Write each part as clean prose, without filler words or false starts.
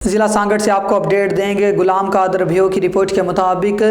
ضلع سانگڑ سے آپ کو اپڈیٹ دیں گے۔ غلام قادر بھیو کی رپورٹ کے مطابق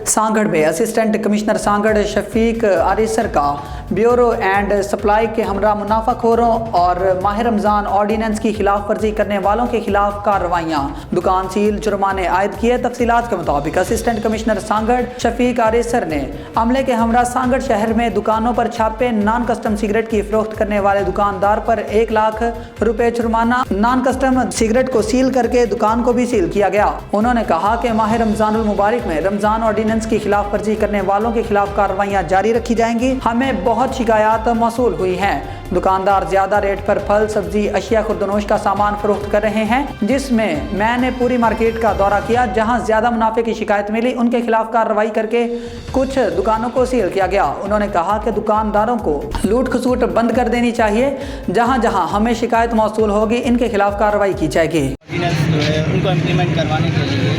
سانگڑ میں اسسٹنٹ کمشنر سانگڑ شفیق آریسر کا بیورو اینڈ سپلائی کے ہمراہ منافع خوروں اور ماہ رمضان آرڈیننس کی خلاف ورزی کرنے والوں کے خلاف کارروائیاں، دکان سیل، جرمانے عائد کیے۔ تفصیلات کے مطابق اسسٹنٹ کمشنر سانگڑ شفیق آریسر نے عملے کے ہمراہ سانگڑ شہر میں دکانوں پر چھاپے، نان کسٹم سگریٹ کی فروخت کرنے والے دکاندار پر 1 لاکھ روپے جرمانہ، نان کسٹم سگریٹ کو سیل کر کے دکان کو بھی سیل کیا گیا۔ انہوں نے کہا کہ ماہ رمضان المبارک میں رمضان آرڈیننس کی خلاف ورزی کرنے والوں کے خلاف کارروائیاں جاری رکھی جائیں گی۔ ہمیں بہت شکایات موصول ہوئی ہیں۔ دکاندار زیادہ ریٹ پر پھل، سبزی، اشیاء خوردنوش کا سامان فروخت کر رہے ہیں، جس میں نے پوری مارکیٹ کا دورہ کیا۔ جہاں زیادہ منافع کی شکایت ملی، ان کے خلاف کارروائی کر کے کچھ دکانوں کو سیل کیا گیا۔ انہوں نے کہا کہ دکانداروں کو لوٹ کھسوٹ بند کر دینی چاہیے۔ جہاں جہاں ہمیں شکایت موصول ہوگی، ان کے خلاف کارروائی کی جائے گی۔ جو ہے ان کو امپلیمنٹ کروانے کے لیے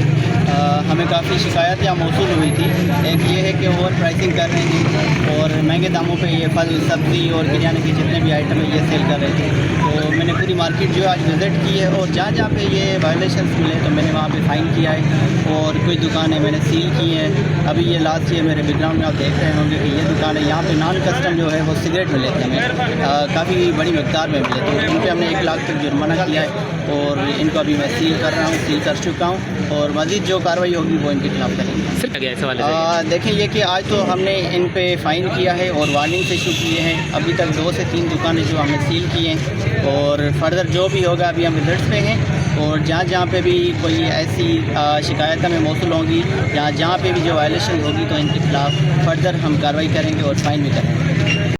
ہمیں کافی شکایت یا موصول ہوئی تھی۔ ایک یہ ہے کہ اوور پرائسنگ کر رہے ہیں اور مہنگے داموں پہ یہ پھل، سبزی اور کریانے کے جتنے بھی آئٹم ہیں یہ سیل کر رہے تھے۔ تو میں نے پوری مارکیٹ جو آج وزٹ کی ہے اور جہاں جہاں پہ یہ وائلیشنس ملے تو میں نے وہاں پہ فائن کیا ہے اور کوئی دکانیں میں نے سیل کی ہیں۔ ابھی یہ لاسٹ یہ میرے بیک گراؤنڈ میں آپ دیکھ رہے ہوں گے کہ یہ دکان ہے، یہاں پہ نان کسٹم جو ہے وہ سگریٹ ملے تھے ہمیں، کافی بڑی مقدار میں ملے، تو ان پہ ہم نے 1 لاکھ تک جرمانہ کیا ہے اور ان کو ابھی میں سیل کر رہا ہوں، سیل کر چکا ہوں اور مزید جو کارروائی ہوگی وہ ان کے خلاف کریں گے۔ دیکھیں یہ کہ آج تو ہم نے ان پہ فائن کیا ہے اور وارننگ ایشو کیے ہیں۔ ابھی تک 2 سے 3 دکانیں جو ہم نے سیل کی ہیں اور فردر جو بھی ہوگا ابھی ہم ریزلٹس پہ ہیں، اور جہاں جہاں پہ بھی کوئی ایسی شکایت ہمیں موصول ہوں گی یا جہاں پہ بھی جو وائلیشن ہوگی تو ان کے خلاف فردر ہم کارروائی کریں گے اور فائن بھی کریں گے۔